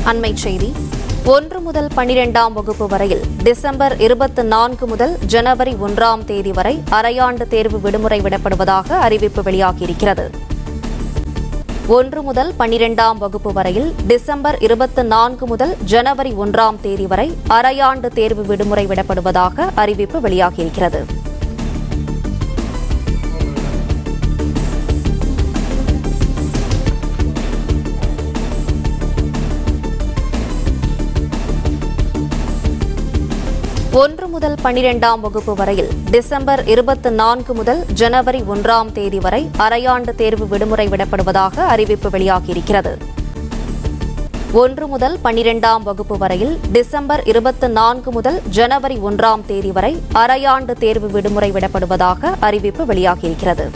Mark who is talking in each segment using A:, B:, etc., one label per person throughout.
A: அண்மை செய்தி 1 முதல் 12ஆம் வகுப்பு வரையில் டிசம்பர் 24 முதல் ஜனவரி 1ஆம் தேதி வரை அரையாண்டு தேர்வு விடுமுறை விடப்படுவதாக அறிவிப்பு வெளியாகியிருக்கிறது. 1 முதல் 12ஆம் வகுப்பு வரையில் டிசம்பர் 24 முதல் ஜனவரி 1ஆம் தேதி வரை அரையாண்டு தேர்வு விடுமுறை விடப்படுவதாக அறிவிப்பு வெளியாகியிருக்கிறது. ஒன்று முதல் 12ஆம் வகுப்பு வரையில் டிசம்பர் 24 முதல் ஜனவரி 1ஆம் தேதி வரை அரையாண்டு தேர்வு விடுமுறை விடப்படுவதாக அறிவிப்பு வெளியாகியிருக்கிறது. 1 முதல் 12ஆம் வகுப்பு வரையில் டிசம்பர் 24 முதல் ஜனவரி 1ஆம் தேதி வரை அரையாண்டு தேர்வு விடுமுறை விடப்படுவதாக அறிவிப்பு வெளியாகியிருக்கிறது.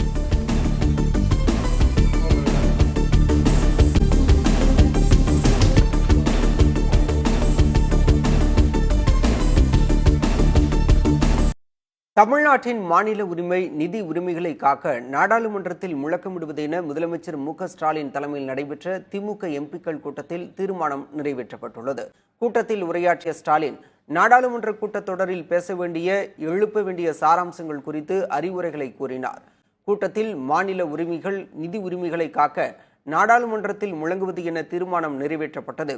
B: தமிழ்நாட்டின் மாநில உரிமை நிதி உரிமைகளை காக்க நாடாளுமன்றத்தில் முழக்கமிடுவது என முதலமைச்சர் மு.க.ஸ்டாலின் தலைமையில் நடைபெற்ற திமுக எம்பிக்கள் கூட்டத்தில் தீர்மானம் நிறைவேற்றப்பட்டுள்ளது. கூட்டத்தில் உரையாற்றிய ஸ்டாலின் நாடாளுமன்ற கூட்டத்தொடரில் பேச வேண்டிய எழுப்ப வேண்டிய சாராம்சங்கள் குறித்து அறிவுரைகளை கூறினார். கூட்டத்தில் மாநில உரிமைகள் நிதி உரிமைகளை காக்க நாடாளுமன்றத்தில் முழங்குவது என தீர்மானம் நிறைவேற்றப்பட்டது.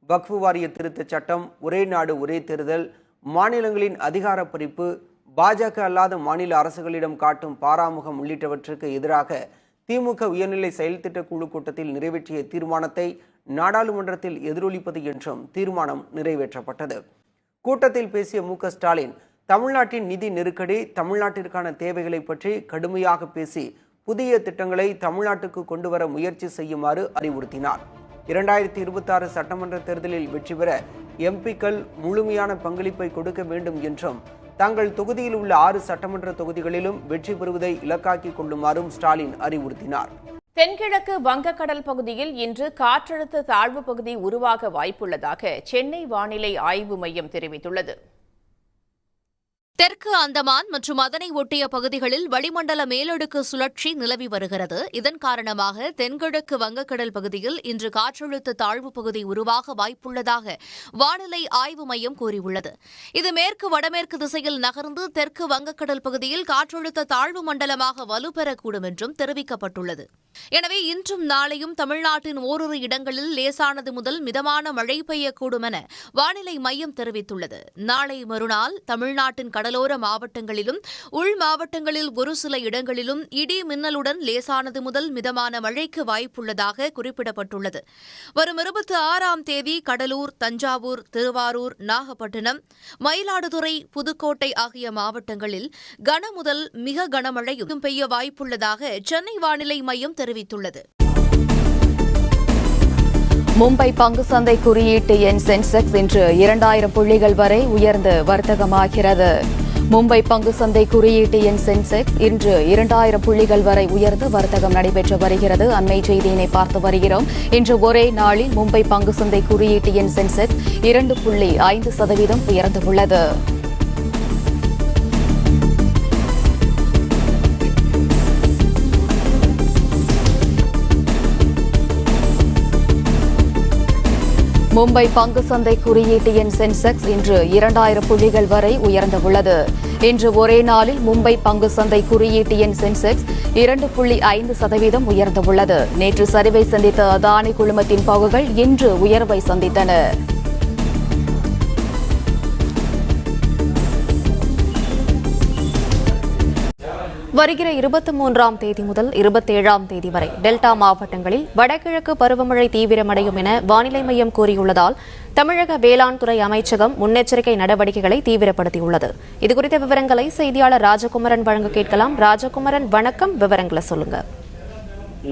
B: வக்ஃபு வாரிய திருத்தச் சட்டம், ஒரே நாடு ஒரே தேர்தல், மாநிலங்களின் அதிகார பறிப்பு, பாஜக அல்லாத மாநில அரசுகளிடம் காட்டும் பாராமுகம் உள்ளிட்டவற்றுக்கு எதிராக திமுக உயர்நிலை செயல்திட்ட குழு கூட்டத்தில் நிறைவேற்றிய தீர்மானத்தை நாடாளுமன்றத்தில் எதிரொலிப்பது என்றும் தீர்மானம் நிறைவேற்றப்பட்டது. கூட்டத்தில் பேசிய மு.க.ஸ்டாலின் தமிழ்நாட்டின் நிதி நெருக்கடி, தமிழ்நாட்டிற்கான தேவைகளை பற்றி கடுமையாக பேசி புதிய திட்டங்களை தமிழ்நாட்டுக்கு கொண்டுவர முயற்சி செய்யுமாறு அறிவுறுத்தினார். 2026 சட்டமன்ற தேர்தலில் வெற்றி பெற எம்பிக்கள் முழுமையான பங்களிப்பை கொடுக்க வேண்டும் என்றும் தங்கள் தொகுதியில் உள்ள 6 சட்டமன்ற தொகுதிகளிலும் வெற்றி பெறுவதை இலக்காக்கிக் கொள்ளுமாறும் ஸ்டாலின் அறிவுறுத்தினார்.
C: தென்கிழக்கு வங்கக்கடல் பகுதியில் இன்று காற்றழுத்த தாழ்வு பகுதி உருவாக வாய்ப்புள்ளதாக சென்னை வானிலை ஆய்வு மையம் தெரிவித்துள்ளது.
A: தெற்கு அந்தமான் மற்றும் அதனை ஒட்டிய பகுதிகளில் வளிமண்டல மேலடுக்கு சுழற்சி நிலவி வருகிறது. இதன் காரணமாக தென்கிழக்கு வங்கக்கடல் பகுதியில் இன்று காற்றழுத்த தாழ்வு பகுதி உருவாக வாய்ப்புள்ளதாக வானிலை ஆய்வு மையம் கூறியுள்ளது. இது மேற்கு வடமேற்கு திசையில் நகர்ந்து தெற்கு வங்கக்கடல் பகுதியில் காற்றழுத்த தாழ்வு மண்டலமாக வலுப்பெறக்கூடும் என்றும் தெரிவிக்கப்பட்டுள்ளது. எனவே இன்றும் நாளையும் தமிழ்நாட்டின் ஓரிரு இடங்களில் லேசானது முதல் மிதமான மழை பெய்யக்கூடும் என வானிலை மையம் தெரிவித்துள்ளது. நாளை மறுநாள் தமிழ்நாட்டின் கடலோர மாவட்டங்களிலும் உள் மாவட்டங்களில் ஒரு சில இடங்களிலும் இடி மின்னலுடன் லேசானது முதல் மிதமான மழைக்கு வாய்ப்புள்ளதாக குறிப்பிடப்பட்டுள்ளது. வரும் 26ஆம் தேதி கடலூர், தஞ்சாவூர், திருவாரூர், நாகப்பட்டினம், மயிலாடுதுறை, புதுக்கோட்டை ஆகிய மாவட்டங்களில் கன முதல் மிக கனமழையும் பெய்ய வாய்ப்புள்ளதாக சென்னை வானிலை மையம் தெரிவித்துள்ளது.
D: மும்பை பங்கு சந்தை குறியீட்டு எண் சென்செக்ஸ் இன்று 2000 புள்ளிகள் வரை உயர்ந்து வர்த்தகமாகிறது. மும்பை பங்கு சந்தை குறியீட்டு எண் சென்செக்ஸ் இன்று 2000 புள்ளிகள் வரை உயர்ந்து வர்த்தகம் நடைபெற்று வருகிறது. அண்மை செய்தியினை பார்த்து வருகிறோம். இன்று ஒரே நாளில் மும்பை பங்கு சந்தை குறியீட்டு எண் சென்செக்ஸ் 2.5% உயர்ந்துள்ளது. மும்பை பங்கு சந்தை குறியீட்டு எண் சென்செக்ஸ் இன்று 2000 புள்ளிகள் வரை உயர்ந்துள்ளது. இன்று ஒரே நாளில் மும்பை பங்கு சந்தை குறியீட்டு எண் சென்செக்ஸ் 2.5% உயர்ந்துள்ளது. நேற்று சரிவை சந்தித்த அதானி குழுமத்தின் பங்குகள் இன்று உயர்வை சந்தித்தன.
A: வருகிற 23ஆம் தேதி முதல் 27ஆம் தேதி வரை டெல்டா மாவட்டங்களில் வடகிழக்கு பருவமழை தீவிரமடையும் என வானிலை மையம் கூறியுள்ளதால் தமிழக வேளாண் துறை அமைச்சகம் முன்னெச்சரிக்கை நடவடிக்கைகளை தீவிரப்படுத்தியுள்ளது. இதுகுறித்த விவரங்களை செய்தியாளர் ராஜகுமரன் வழங்க கேட்கலாம். ராஜகுமரன், வணக்கம். விவரங்களை சொல்லுங்க.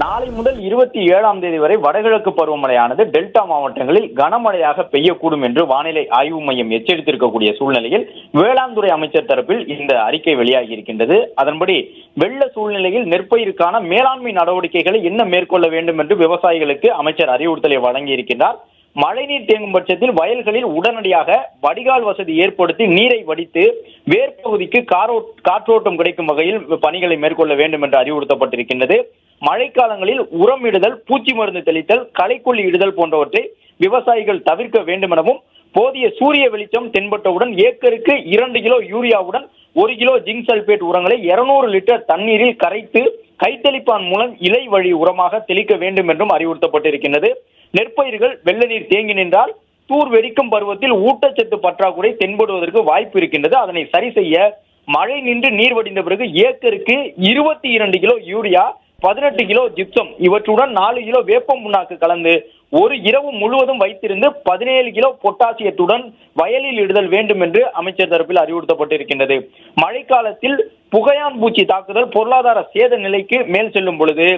E: நாளை முதல் 27ஆம் தேதி வரை வடகிழக்கு பருவமழையானது டெல்டா மாவட்டங்களில் கனமழையாக பெய்யக்கூடும் என்று வானிலை ஆய்வு மையம் எச்சரித்திருக்கக்கூடிய சூழ்நிலையில் வேளாண் துறை அமைச்சர் தரப்பில் இந்த அறிக்கை வெளியாகி இருக்கின்றது. அதன்படி வெள்ள சூழ்நிலையில் நெற்பயிருக்கான மேலாண்மை நடவடிக்கைகளை என்ன மேற்கொள்ள வேண்டும் என்று விவசாயிகளுக்கு அமைச்சர் அறிவுறுத்தலை வழங்கியிருக்கின்றார். மழைநீர் தேங்கும் பட்சத்தில் வயல்களில் உடனடியாக வடிகால் வசதி ஏற்படுத்தி நீரை வடித்து வேர்ப்பகுதிக்கு காற்றோட்டம் கிடைக்கும் வகையில் பணிகளை மேற்கொள்ள வேண்டும் என்று அறிவுறுத்தப்பட்டிருக்கின்றது. மழைக்காலங்களில் உரமிடுதல், பூச்சி மருந்து தெளித்தல், களைக்கொல்லி இடுதல் போன்றவற்றை விவசாயிகள் தவிர்க்க வேண்டும் எனவும், போதிய சூரிய வெளிச்சம் தென்பட்டவுடன் ஏக்கருக்கு 2 கிலோ யூரியாவுடன் 1 கிலோ ஜிங்க் சல்பேட் உரங்களை 200 லிட்டர் தண்ணீரில் கரைத்து கைத்தெளிப்பான் மூலம் இலை வழி உரமாக தெளிக்க வேண்டும் என்றும் அறிவுறுத்தப்பட்டிருக்கின்றது. நெற்பயிர்கள் வெள்ள நீர் தேங்கி நின்றால் தூர் வெடிக்கும் பருவத்தில் ஊட்டச்சத்து பற்றாக்குறை தென்படுவதற்கு வாய்ப்பு இருக்கின்றது. அதனை சரி செய்ய மழை நின்று நீர் வடிந்த பிறகு ஏக்கருக்கு 22 கிலோ யூரியா, 18 கிலோ ஜிப்சம் இவற்றுடன் 4 கிலோ வேப்பம் புண்ணாக்கு கலந்து ஒரு இரவு முழுவதும் வைத்திருந்து 17 கிலோ பொட்டாசியத்துடன் வயலில் இடுதல் வேண்டும் என்று அமைச்சர் தரப்பில் அறிவுறுத்தப்பட்டிருக்கின்றது. மழைக்காலத்தில் புகையான் பூச்சி தாக்குதல் பொருளாதார சேத நிலைக்கு மேல் செல்லும் பொழுது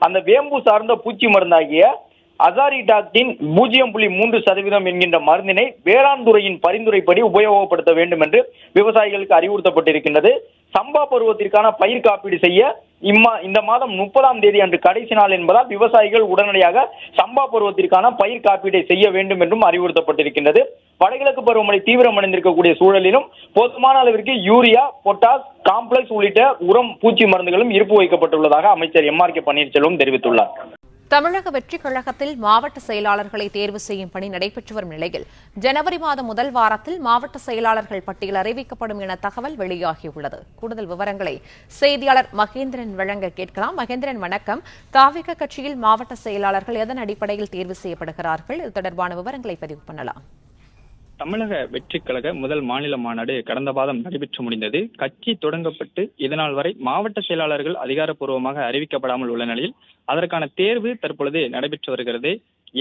E: அந்த வேம்பு சார்ந்த பூச்சி மருந்தாகிய அசாரிடாக்டின் 0.3% என்கின்ற மருந்தினை வேளாண் துறையின் பரிந்துரைப்படி உபயோகப்படுத்த வேண்டும் என்று விவசாயிகளுக்கு அறிவுறுத்தப்பட்டிருக்கின்றது. சம்பா பருவத்திற்கான பயிர் காப்பீடு செய்ய இந்த மாதம் 30ஆம் தேதி அன்று கடைசி நாள் என்பதால் விவசாயிகள் உடனடியாக சம்பா பருவத்திற்கான பயிர் காப்பீடை செய்ய வேண்டும் என்றும் அறிவுறுத்தப்பட்டிருக்கின்றது. வடகிழக்கு பருவமழை தீவிரமடைந்திருக்கக்கூடிய சூழலிலும் போதுமான அளவிற்கு யூரியா, பொட்டாஸ், காம்ப்ளெக்ஸ் உள்ளிட்ட உரம், பூச்சி மருந்துகளும் இருப்பு வைக்கப்பட்டுள்ளதாக அமைச்சர் MRK பன்னீர்செல்வம் தெரிவித்துள்ளார்.
C: தமிழக வெற்றிக் கழகத்தில் மாவட்ட செயலாளர்களை தேர்வு செய்யும் பணி நடைபெற்று வரும் நிலையில் ஜனவரி மாதம் முதல் வாரத்தில் மாவட்ட செயலாளர்கள் பட்டியல் அறிவிக்கப்படும் என தகவல் வெளியாகியுள்ளது. கூடுதல் விவரங்களை செய்தியாளர் மகேந்திரன் வழங்க கேட்கலாம். மகேந்திரன், வணக்கம். தாவிக கட்சியில் மாவட்ட செயலாளர்கள் எதன் அடிப்படையில் தேர்வு செய்யப்படுகிறார்கள்? இது தொடர்பான விவரங்களை பதிவு பண்ணலாம்.
F: தமிழக வெற்றிக் கழக முதல் மாநில மாநாடு கடந்த மாதம் நடைபெற்று முடிந்தது. கட்சி தொடங்கப்பட்டு இதனால் வரை மாவட்ட செயலாளர்கள் அதிகாரப்பூர்வமாக அறிவிக்கப்படாமல் உள்ள நிலையில் அதற்கான தேர்வு தற்பொழுது நடைபெற்று வருகிறது.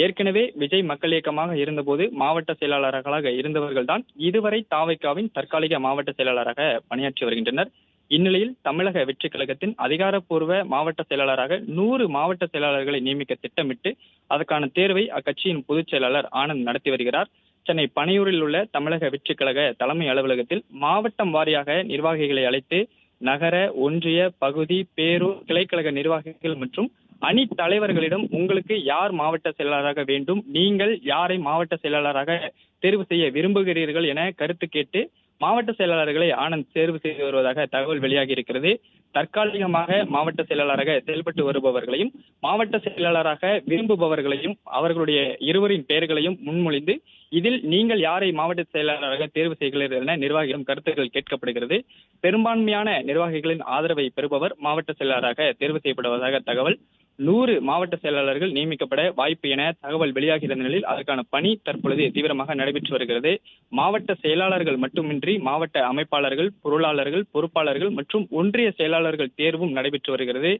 F: ஏற்கனவே விஜய் மக்கள் இயக்கமாக இருந்தபோது மாவட்ட செயலாளர்களாக இருந்தவர்கள் தான் இதுவரை தாவைக்காவின் தற்காலிக மாவட்ட செயலாளராக பணியாற்றி வருகின்றனர். இந்நிலையில் தமிழக வெற்றிக் கழகத்தின் அதிகாரப்பூர்வ மாவட்ட செயலாளராக 100 மாவட்ட செயலாளர்களை நியமிக்க திட்டமிட்டு அதற்கான தேர்வை அக்கட்சியின் பொதுச் செயலாளர் ஆனந்த் நடத்தி வருகிறார். சென்னை பனையூரில் உள்ள தமிழக வெற்றிக் கழக தலைமை அலுவலகத்தில் மாவட்டம் வாரியாக நிர்வாகிகளை அழைத்து நகர, ஒன்றிய, பகுதி, பேரூர், கிளைக்கழக நிர்வாகிகள் மற்றும் அணி தலைவர்களிடம் உங்களுக்கு யார் மாவட்ட செயலாளராக வேண்டும், நீங்கள் யாரை மாவட்ட செயலாளராக தேர்வு செய்ய விரும்புகிறீர்கள் என கருத்து கேட்டு மாவட்ட செயலாளர்களை ஆனந்த் தேர்வு செய்து வருவதாக தகவல் வெளியாகி இருக்கிறது. தற்காலிகமாக மாவட்ட செயலாளராக செயல்பட்டு வருபவர்களையும் மாவட்ட செயலாளராக விரும்புபவர்களையும் அவர்களுடைய இருவரின் பெயர்களையும் முன்மொழிந்து இதில் நீங்கள் யாரை மாவட்ட செயலாளராக தேர்வு செய்கிறீர்கள் என நிர்வாகிகளிடம் கருத்துக்கள் கேட்கப்படுகிறது. பெரும்பான்மையான நிர்வாகிகளின் ஆதரவை பெறுபவர் மாவட்ட செயலாளராக தேர்வு செய்யப்படுவதாக தகவல். 100 மாவட்ட செயலாளர்கள் நியமிக்கப்பட வாய்ப்பு என தகவல் வெளியாகிற நிலையில் அதற்கான பணி தற்பொழுது தீவிரமாக நடைபெற்று வருகிறது. மாவட்ட செயலாளர்கள் மட்டுமின்றி மாவட்ட அமைப்பாளர்கள், பொருளாளர்கள், பொறுப்பாளர்கள் மற்றும் ஒன்றிய செயலாளர்கள் தேர்வும் நடைபெற்று வருகிறது.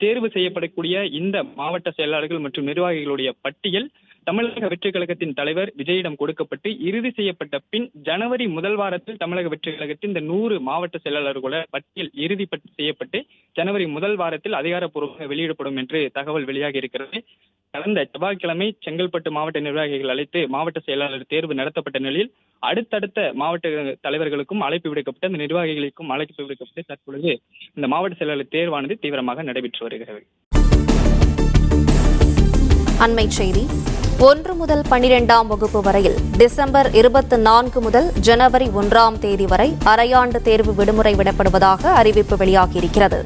F: தேர்வு செய்யப்படக்கூடிய இந்த மாவட்ட செயலாளர்கள் மற்றும் நிர்வாகிகளுடைய பட்டியல் தமிழக வெற்றிக் கழகத்தின் தலைவர் விஜயிடம் கொடுக்கப்பட்டு இறுதி செய்யப்பட்ட பின் ஜனவரி முதல் வாரத்தில் தமிழக வெற்றிக் கழகத்தின் இந்த 100 மாவட்ட செயலாளர்களோட பட்டியல் இறுதி செய்யப்பட்டு ஜனவரி முதல் வாரத்தில் அதிகாரப்பூர்வமாக வெளியிடப்படும் என்று தகவல் வெளியாகி இருக்கிறது. கடந்த செவ்வாய்க்கிழமை செங்கல்பட்டு மாவட்ட நிர்வாகிகள் அழைத்து மாவட்ட செயலாளர் தேர்வு நடத்தப்பட்ட நிலையில் அடுத்தடுத்த மாவட்ட தலைவர்களுக்கும் அழைப்பு விடுக்கப்பட்டு அந்த நிர்வாகிகளுக்கும் அழைப்பு விடுக்கப்பட்டு தற்பொழுது இந்த மாவட்ட செயலாளர் தேர்வானது தீவிரமாக நடைபெற்று வருகிறது.
A: அண்மை செய்தி. 1 முதல் 12ஆம் வகுப்பு வரையில் டிசம்பர் 24 முதல் ஜனவரி 1ஆம் தேதி வரை அரையாண்டு தேர்வு விடுமுறை விடப்படுவதாக அறிவிப்பு வெளியாகியிருக்கிறது.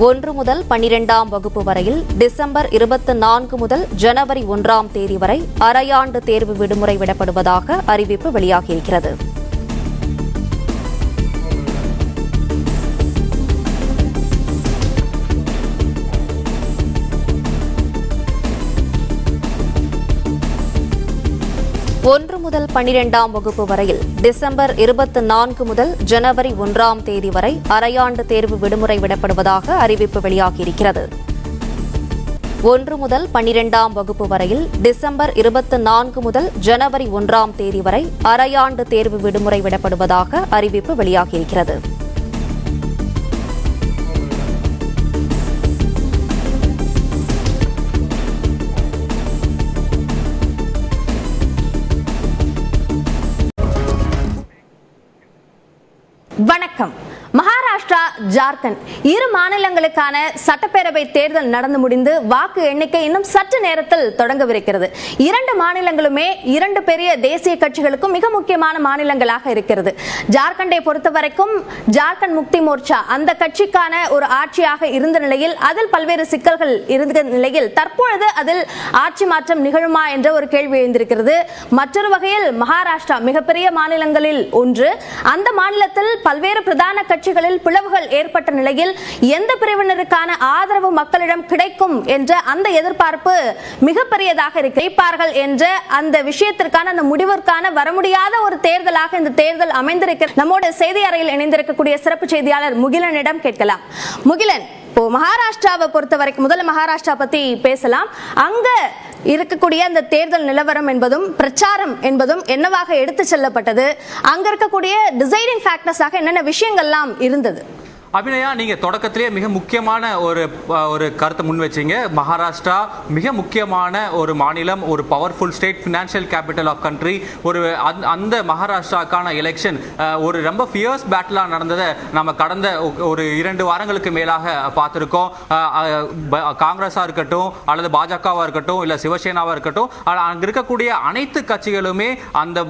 A: 1 முதல் 12ஆம் வகுப்பு வரையில் டிசம்பர் 24 முதல் ஜனவரி 1ஆம் தேதி வரை அரையாண்டு தேர்வு விடுமுறை விடப்படுவதாக அறிவிப்பு வெளியாகியிருக்கிறது. ஒன்று முதல் 12ஆம் வகுப்பு வரையில் டிசம்பர் 24 முதல் ஜனவரி 1ஆம் தேதி வரை அரையாண்டு தேர்வு விடுமுறை விடப்படுவதாக அறிவிப்பு வெளியாகியிருக்கிறது. 1 முதல் 12ஆம் வகுப்பு வரையில் டிசம்பர் 24 முதல் ஜனவரி 1ஆம் தேதி வரை அரையாண்டு தேர்வு விடுமுறை விடப்படுவதாக அறிவிப்பு வெளியாகியிருக்கிறது.
G: வணக்கம். மகாராஷ்டிரா மகாராஷ்டிரா, ஜார்க்கண்ட் இரு மாநிலங்களுக்கான சட்டப்பேரவை தேர்தல் நடந்து முடிந்து வாக்கு எண்ணிக்கை இன்னும் சற்று நேரத்தில் தொடங்கவிருக்கிறது. இரண்டு மாநிலங்களுமே இரண்டு பெரிய தேசிய கட்சிகளுக்கும் மிக முக்கியமான மாநிலங்களாக இருக்கிறது. ஜார்க்கண்டை பொறுத்தவரைக்கும் ஜார்க்கண்ட் முக்தி மோர்ச்சா அந்த கட்சிக்கான ஒரு ஆட்சியாக இருந்த நிலையில் அதில் பல்வேறு சிக்கல்கள் இருந்த நிலையில் தற்பொழுது அதில் ஆட்சி மாற்றம் நிகழுமா என்ற ஒரு கேள்வி எழுந்திருக்கிறது. மற்றொரு வகையில் மகாராஷ்டிரா மிகப்பெரிய மாநிலங்களில் ஒன்று. அந்த மாநிலத்தில் பல்வேறு பிரதான கட்சிகளில் பிளவுகள் ஏற்பட்ட நிலையில் எந்த பிரிவினருக்கான ஆதரவு மக்களிடம் கிடைக்கும் என்ற அந்த எதிர்பார்ப்பு மிகப்பெரியதாக இருக்கிறார்கள் என்ற அந்த விஷயத்திற்கான அந்த முடிவிற்கான வர முடியாத ஒரு தேர்தலாக இந்த தேர்தல் அமைந்திருக்கிறது. நம்மோட செய்தி அறையில் இணைந்திருக்கக்கூடிய சிறப்பு செய்தியாளர் முகிலனிடம் கேட்கலாம். முகிலன், மகாராஷ்டிராவை பொறுத்தவரைக்கும் முதல்ல மகாராஷ்டிரா பத்தி பேசலாம். அங்க இருக்கக்கூடிய அந்த தேர்தல் நிலவரம் என்பதும் பிரச்சாரம் என்பதும் என்னவாக எடுத்து செல்லப்பட்டது, அங்க இருக்கக்கூடிய டிசைடிங் ஃபேக்டர்ஸாக என்னென்ன விஷயங்கள்லாம் இருந்தது?
H: அபிநயா, நீங்க தொடக்கத்திலேயே மிக முக்கியமான ஒரு கருத்தை முன் வச்சீங்க. மகாராஷ்டிரா மிக முக்கியமான ஒரு மாநிலம், ஒரு powerful state, financial capital of country. அந்த மகாராஷ்டிராக்கான எலெக்ஷன் ஒரு ரொம்ப ஃபியர்ஸ் பேட்டிலா நடந்ததை நம்ம கடந்த ஒரு 2 வாரங்களுக்கு மேலாக பார்த்துருக்கோம். காங்கிரஸா இருக்கட்டும் அல்லது பாஜகவா இருக்கட்டும் இல்ல சிவசேனாவா இருக்கட்டும், அங்க இருக்கக்கூடிய அனைத்து கட்சிகளுமே அந்த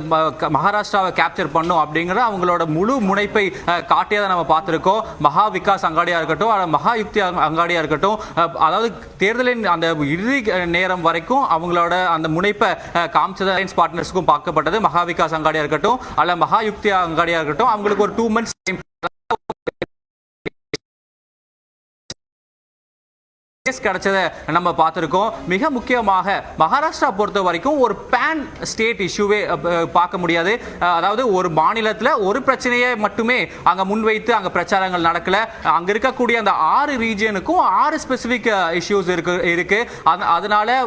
H: மகாராஷ்டிராவை கேப்சர் பண்ணும் அப்படிங்கிற அவங்களோட முழு முனைப்பை காட்டியதை நம்ம பார்த்திருக்கோம். மகா விகாஸ் அங்காடியா இருக்கட்டும், மகா யுக்தி அங்காடியா இருக்கட்டும், அதாவது தேர்தலின் அந்த இறுதி நேரம் வரைக்கும் அவங்களோட அந்த முனைப்பை காமிச்சது அலையன்ஸ் பார்ட்னர்ஸ்க்கும் பார்க்கப்பட்டது. மகா விகாஸ் அங்காடியா இருக்கட்டும் அல்ல மகா யுக்தி அங்காடியா இருக்கட்டும், அவங்களுக்கு ஒரு 2 months கிடைச்சதை நம்ம பார்த்திருக்கோம். மிக முக்கியமாக மகாராஷ்டிரா பொறுத்த வரைக்கும் ஒரு பேன் ஸ்டேட் இஷ்யூவே பார்க்க முடியாது. அதாவது ஒரு மாநிலத்தில் ஒரு பிரச்சனையை மட்டுமே அங்க முன்வைத்து அங்க பிரச்சாரங்கள் நடக்கல. அங்க இருக்கக்கூடிய அந்த 6 ரீஜியனுக்கும் 6 ஸ்பெசிபிக் இஷ்யூஸ் இருக்கு. அதனால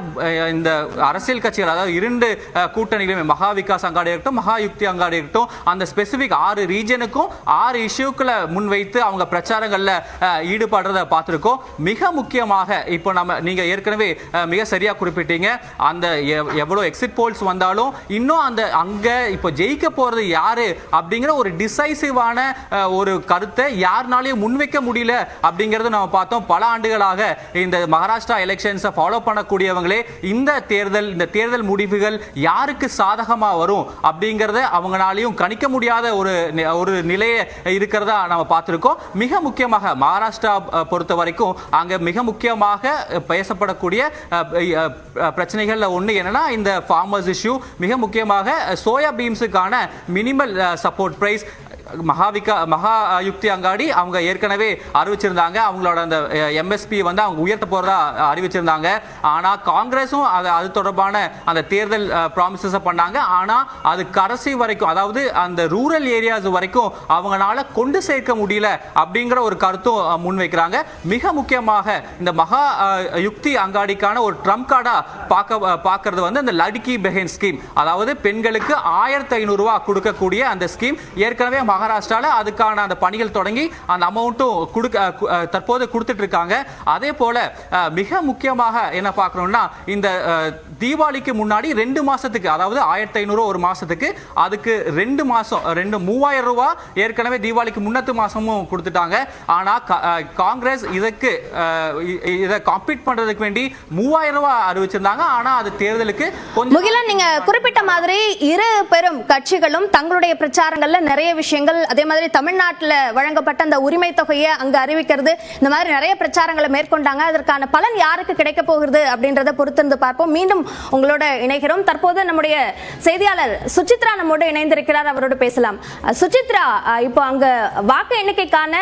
H: இந்த அரசியல் கட்சிகள், அதாவது 2 கூட்டணிகளுமே மகா விகாஸ் அங்காடி இருக்கட்டும் மகா யுக்தி அங்காடி இருக்கட்டும், அந்த ஸ்பெசிபிக் 6 ரீஜியனுக்கும் 6 இஷ்யூக்களை முன்வைத்து அவங்க பிரச்சாரங்கள்ல ஈடுபடுறதை பார்த்திருக்கோம். மிக முக்கியமாக இப்போ நீங்க ஏற்கனவே மிக சரியா குறிப்பிட்டீங்க, அந்த எவ்வளவு எக்ஸிட் போல்ஸ் வந்தாலும் இன்னும் அங்க இப்போ ஜெயிக்க போறது யாரு அப்படிங்கிற ஒரு டிசைசிவான ஒரு கருத்தை யாருனாலையும் முன்வைக்க முடியல அப்படிங்கறது நம்ம பார்த்தோம். பல ஆண்டுகளாக இந்த மகாராஷ்டிரா எலெக்ஷன்ஸை ஃபாலோ பண்ணக்கூடியவங்களே இந்த தேர்தல் முடிவுகள் யாருக்கு சாதகமா வரும் அப்படிங்கறத அவங்களாலையும் கணிக்க முடியாத ஒரு நிலையை இருக்கிறதா நம்ம பார்த்திருக்கோம். மிக முக்கியமாக மகாராஷ்டிரா பொறுத்த வரைக்கும் அங்க மிக முக்கியமாக பேசப்படக்கூடிய பிரச்சனைகள்ல ஒன்று என்னன்னா இந்த ஃபார்மர்ஸ் இஷ்யூ. மிக முக்கியமாக சோயா பீன்ஸுக்கான மினிமல் சப்போர்ட் பிரைஸ் மகா யுக்தி அங்காடி அவங்க ஏற்கனவே அறிவிச்சிருந்தாங்க. அவங்களோட அந்த எம்எஸ்பி வந்து அவங்க உயர்த்த போறதா அறிவிச்சிருந்தாங்க. ஆனா காங்கிரஸும் அது தொடர்பான அந்த தேர்தல் ப்ராமிசஸ் பண்ணாங்க. ஆனா அது கடைசி வரைக்கும், அதாவது அந்த ரூரல் ஏரியாஸ் வரைக்கும் அவங்களால கொண்டு சேர்க்க முடியல அப்படிங்கிற ஒரு கருத்தும் முன்வைக்கிறாங்க. மிக முக்கியமாக இந்த மகா யுக்தி அங்காடிக்கான ஒரு ட்ரம்ப் கார்டா பார்க்கறது வந்து அந்த லட்கி பெஹன் ஸ்கீம், அதாவது பெண்களுக்கு 1500 ரூபாய் கொடுக்கக்கூடிய அந்த ஸ்கீம். ஏற்கனவே மகாராஷ்டிரால அதுக்கான அந்த பணிகள் தொடங்கி அந்த அமௌண்ட்டும் தற்போது கொடுத்துட்டு இருக்காங்க. அதே போல மிக முக்கியமாக என்ன பார்க்கணும்னா, இந்த தீபாவளிக்கு முன்னாடி 2 மாசத்துக்கு, அதாவது 1500 ஒரு மாசத்துக்கு, அதுக்கு 2 மாசம் 3000 ரூபாய் ஏற்கனவே தீபாவளிக்கு முன்னத்து மாசமும் கொடுத்துட்டாங்க. ஆனா காங்கிரஸ் இதை காம்பீட் பண்றதுக்கு வேண்டி 3000 ரூபாய் அறிவிச்சிருந்தாங்க. ஆனா அது தேர்தலுக்கு
G: முகிலன், நீங்க குறிப்பிட்ட மாதிரி இரு பெரும் கட்சிகளும் தங்களுடைய பிரச்சாரங்கள்ல நிறைய விஷயங்கள், அதே மாதிரி தமிழ்நாட்டில் வழங்கப்பட்ட அந்த உரிமை தொகையை அங்கு அறிவிக்கிறது, இந்த மாதிரி நிறைய பிரச்சாரங்களை மேற்கொண்டாங்க. அதற்கான பலன் யாருக்கு கிடைக்க போகிறது அப்படின்றத பொறுத்திருந்து பார்ப்போம். மீண்டும் உங்களோட இணைகிறோம். தற்போது நம்முடைய செய்தியாளர் சுசித்ரா நம்மோடு இணைந்திருக்கிறார், அவரோடு பேசலாம். சுசித்ரா, இப்போ அங்க வாக்கு எண்ணிக்கைக்கான